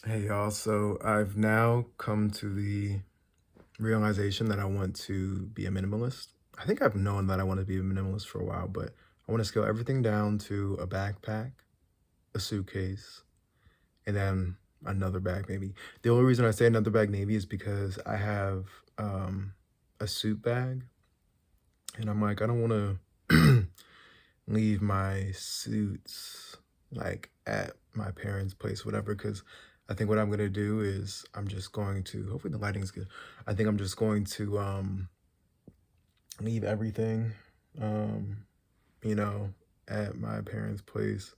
Hey y'all, so I've now come to the realization that I want to be a minimalist. I think I've known that I want to be a minimalist for a while, but I want to scale everything down to a backpack, a suitcase, and then another bag maybe. The only reason I say another bag maybe is because I have a suit bag, and I'm like, I don't want to leave my suits like at my parents' place, whatever, because I think what I'm gonna do is I'm just going to hopefully the lighting's good. I think I'm just going to leave everything um, you know, at my parents' place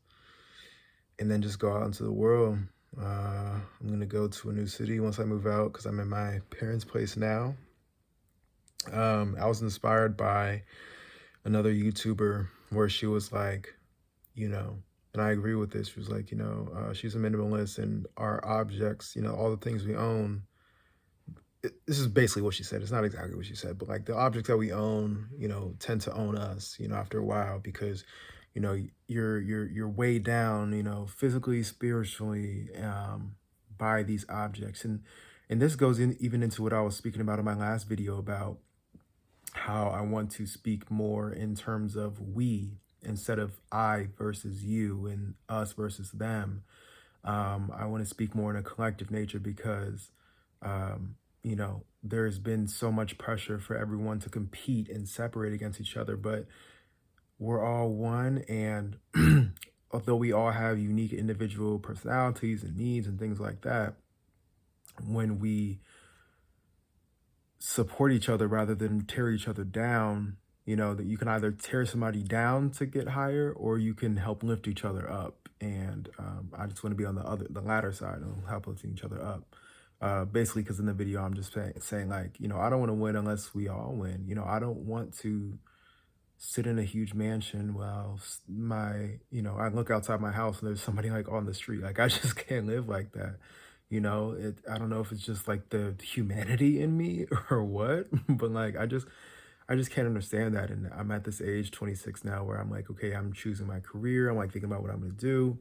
and then just go out into the world. I'm gonna go to a new city once I move out because I'm in my parents' place now. I was inspired by another YouTuber where she was like, you know, and I agree with this. She was like, she's a minimalist and our objects, all the things we own. This is basically what she said. It's not exactly what she said, but like the objects that we own, tend to own us, after a while because, you're weighed down, physically, spiritually, by these objects. And this goes in even into what I was speaking about in my last video about how I want to speak more in terms of we instead of I versus you and us versus them. I want to speak more in a collective nature because, there's been so much pressure for everyone to compete and separate against each other, but we're all one. And although we all have unique individual personalities and needs and things like that, when we support each other rather than tear each other down, that you can either tear somebody down to get higher or you can help lift each other up. And I just want to be on the latter side and help lifting each other up. Basically, because in the video, I'm just saying like, I don't want to win unless we all win. I don't want to sit in a huge mansion while I look outside my house and there's somebody like on the street. Like I just can't live like that. I don't know if it's just like the humanity in me or what, but like I just can't understand that. And I'm at this age, 26 now, where I'm like, okay, I'm choosing my career. I'm like thinking about what I'm gonna do.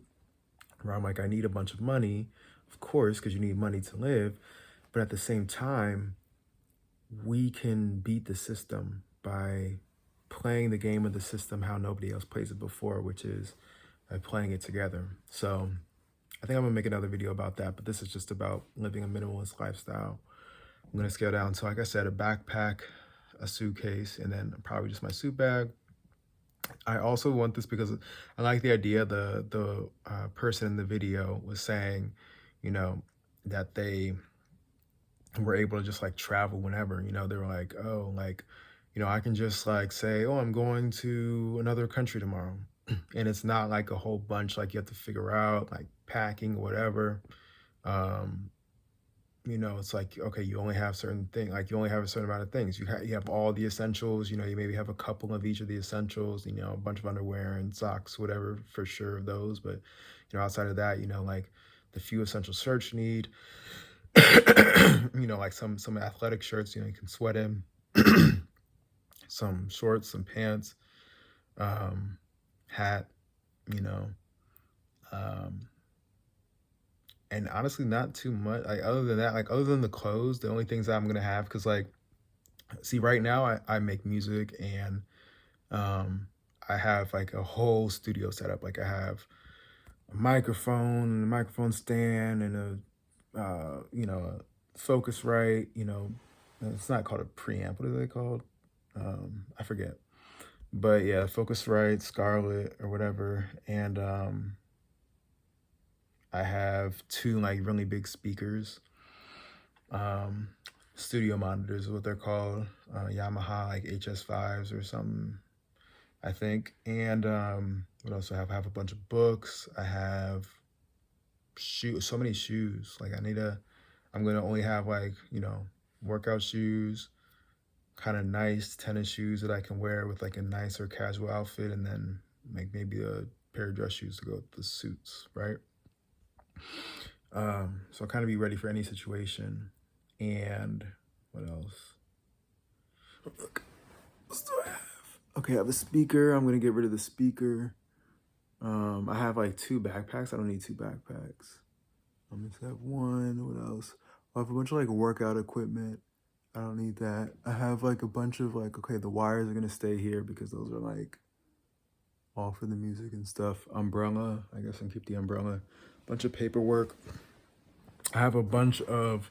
Where I'm like, I need a bunch of money, of course, because you need money to live. But at the same time, we can beat the system by playing the game of the system how nobody else plays it before, which is by playing it together. So I think I'm gonna make another video about that, but this is just about living a minimalist lifestyle. I'm gonna scale down to, like I said, a backpack, a suitcase, and then probably just my suit bag. I also want this because I like the idea the person in the video was saying, you know, that they were able to just like travel whenever. They were like, oh, like, I can just like say, oh, I'm going to another country tomorrow. And it's not like a whole bunch like you have to figure out like packing or whatever. Um, it's like, okay, you only have certain things, like you only have a certain amount of things. You have all the essentials, you maybe have a couple of each of the essentials, a bunch of underwear and socks, whatever, for sure of those. But, outside of that, like the few essential shirts you need, like some athletic shirts, you can sweat in, some shorts, some pants, hat, you know, um, and honestly, not too much. Like other than that, like other than the clothes, the only things that I'm gonna have, because like, see, right now I make music and um, I have like a whole studio setup. Like I have a microphone, a microphone stand, and a Focusrite. It's not called a preamp. What are they called? I forget. But yeah, Focusrite, Scarlett, or whatever, and I have two like really big speakers. Um, Studio monitors is what they're called. Yamaha like HS5s or something, I think. And what else do I have? I have a bunch of books. I have so many shoes. Like I'm gonna only have like, workout shoes, kind of nice tennis shoes that I can wear with like a nicer casual outfit, and then like maybe a pair of dress shoes to go with the suits, right? So I'll kind of be ready for any situation. And what else? Look, what do I have? Okay, I have a speaker. I'm gonna get rid of the speaker. I have like two backpacks. I don't need two backpacks. I miss that one. What else? I have a bunch of like workout equipment. I don't need that. I have like a bunch of like, okay, the wires are gonna stay here because those are like all for the music and stuff. Umbrella, I guess I can keep the umbrella. Bunch of paperwork. I have a bunch of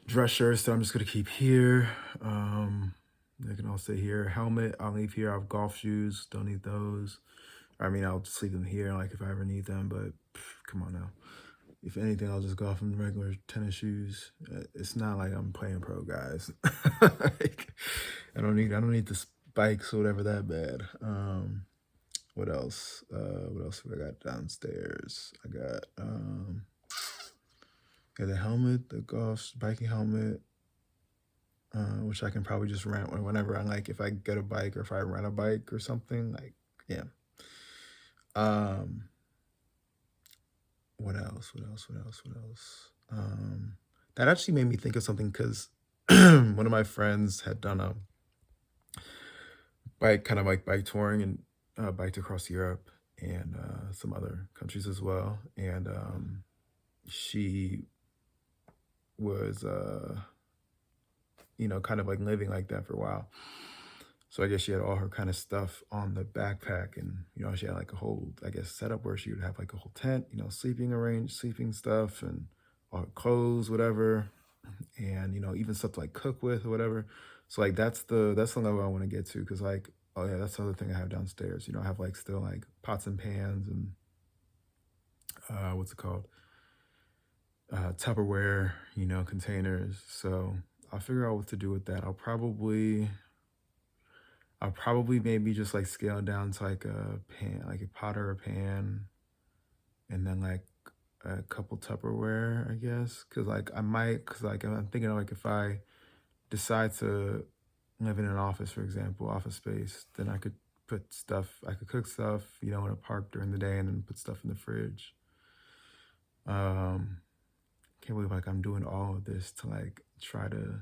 dress shirts that I'm just gonna keep here. They can all stay here. Helmet, I'll leave here. I have golf shoes, don't need those. I mean, I'll just leave them here, like if I ever need them. But come on now. If anything, I'll just go off in regular tennis shoes. It's not like I'm playing pro, guys. Like, I don't need the spikes or whatever that bad. What else? What else have I got downstairs? I got yeah, the helmet, the golf biking helmet, which I can probably just rent whenever I like. If I get a bike or if I rent a bike or something, like yeah. Um, what else? What else? What else? What else? That actually made me think of something because one of my friends had done a bike, kind of like bike touring and biked across Europe and some other countries as well. And she was, kind of like living like that for a while. So I guess she had all her kind of stuff on the backpack, and she had like a whole, I guess, setup where she would have like a whole tent, sleeping stuff, and all her clothes, whatever, and even stuff to like cook with or whatever. So like that's the level I want to get to because like oh yeah, that's the other thing I have downstairs. I have like still like pots and pans and what's it called, Tupperware, containers. So I'll figure out what to do with that. I'll probably maybe just like scale down to like a pan, like a pot or a pan, and then like a couple Tupperware, I guess. Cause like I might, cause like I'm thinking like if I decide to live in an office, for example, office space, then I could cook stuff, in a park during the day and then put stuff in the fridge. Um, can't believe like I'm doing all of this to like try to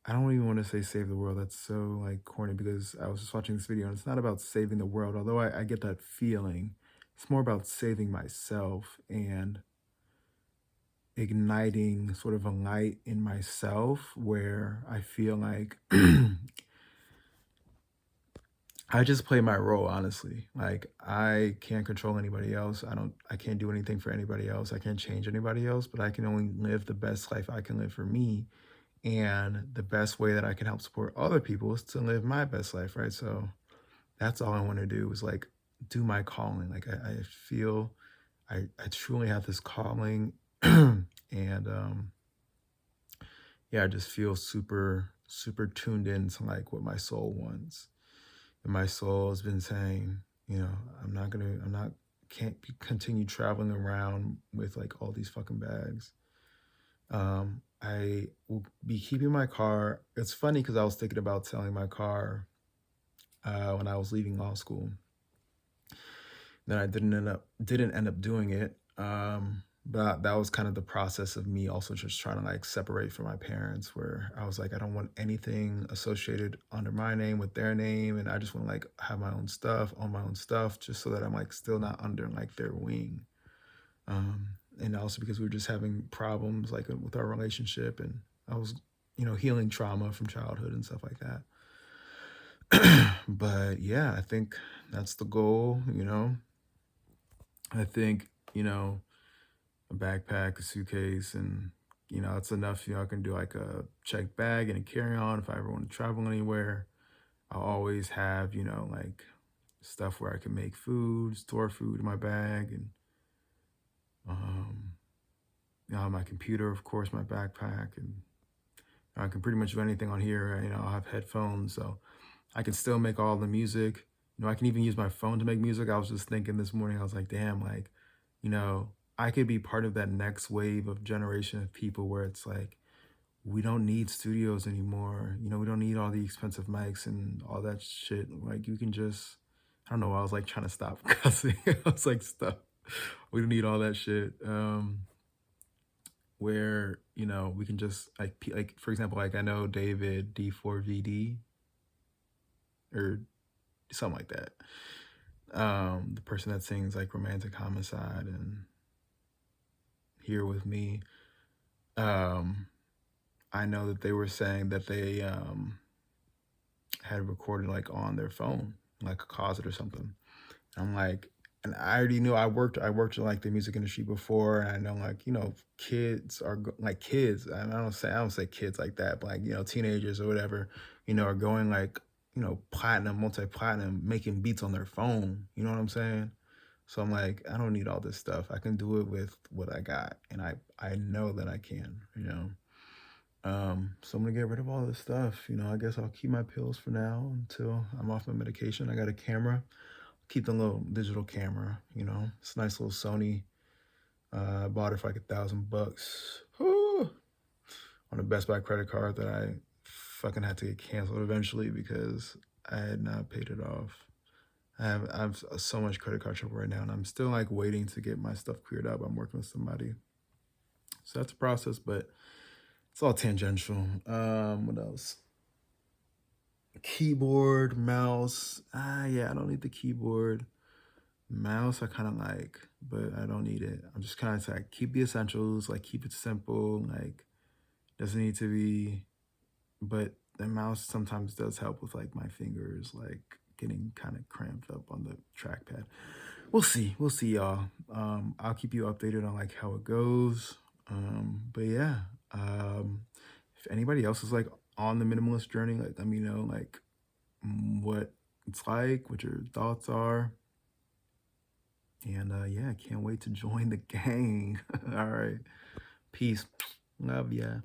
I don't even want to say save the world. That's so like corny because I was just watching this video and it's not about saving the world, although I get that feeling. It's more about saving myself and igniting sort of a light in myself where I feel like I just play my role, honestly. Like I can't control anybody else. I can't do anything for anybody else. I can't change anybody else, but I can only live the best life I can live for me. And the best way that I can help support other people is to live my best life, right? So that's all I want to do is like do my calling. Like I feel I truly have this calling and yeah, I just feel super, super tuned in to like what my soul wants. And my soul has been saying, I'm not, can't continue traveling around with like all these fucking bags. I will be keeping my car. It's funny because I was thinking about selling my car when I was leaving law school. Then I didn't end up doing it. But that was kind of the process of me also just trying to like separate from my parents, where I was like, I don't want anything associated under my name with their name, and I just want to like have my own stuff, own my own stuff, just so that I'm like still not under like their wing. Um, and also because we were just having problems like with our relationship, and I was, healing trauma from childhood and stuff like that. But yeah, I think that's the goal. I think, a backpack, a suitcase, and it's enough. I can do like a check bag and a carry-on if I ever want to travel anywhere. I'll always have, like stuff where I can make food, store food in my bag, and um, my computer, of course, my backpack, and I can pretty much do anything on here. I'll have headphones, so I can still make all the music. I can even use my phone to make music. I was just thinking this morning, I was like, damn, like, you know, I could be part of that next wave of generation of people where it's like, we don't need studios anymore. We don't need all the expensive mics and all that shit. Like, you can just, I don't know, I was like trying to stop cussing. I was like, stop. We don't need all that shit. Where, we can just, like for example, like I know David D4VD or something like that. The person that sings like Romantic Homicide and here with me, um, I know that they were saying that they had recorded like on their phone, like a closet or something. I'm like, and I already knew I worked in like the music industry before, and I know like kids are like kids. And I don't say kids like that, but like teenagers or whatever, are going like platinum, multi platinum, making beats on their phone. You know what I'm saying? So I'm like, I don't need all this stuff. I can do it with what I got, and I know that I can. So I'm gonna get rid of all this stuff. I guess I'll keep my pills for now until I'm off my medication. I got a camera. Keep the little digital camera. It's a nice little Sony. I bought it for like $1,000. Whew. On a Best Buy credit card that I fucking had to get canceled eventually because I had not paid it off. I have so much credit card trouble right now, and I'm still like waiting to get my stuff cleared up. I'm working with somebody, so that's a process, but it's all tangential. What else? Keyboard, mouse. Yeah, I don't need the keyboard. Mouse, I kind of like, but I don't need it. I'm just kind of like keep the essentials, like keep it simple, like doesn't need to be. But the mouse sometimes does help with like my fingers, like getting kind of cramped up on the trackpad. We'll see, y'all. I'll keep you updated on like how it goes. But yeah, if anybody else is like on the minimalist journey, like let me know like what it's like, what your thoughts are. And yeah, I can't wait to join the gang. All right. Peace. Love ya.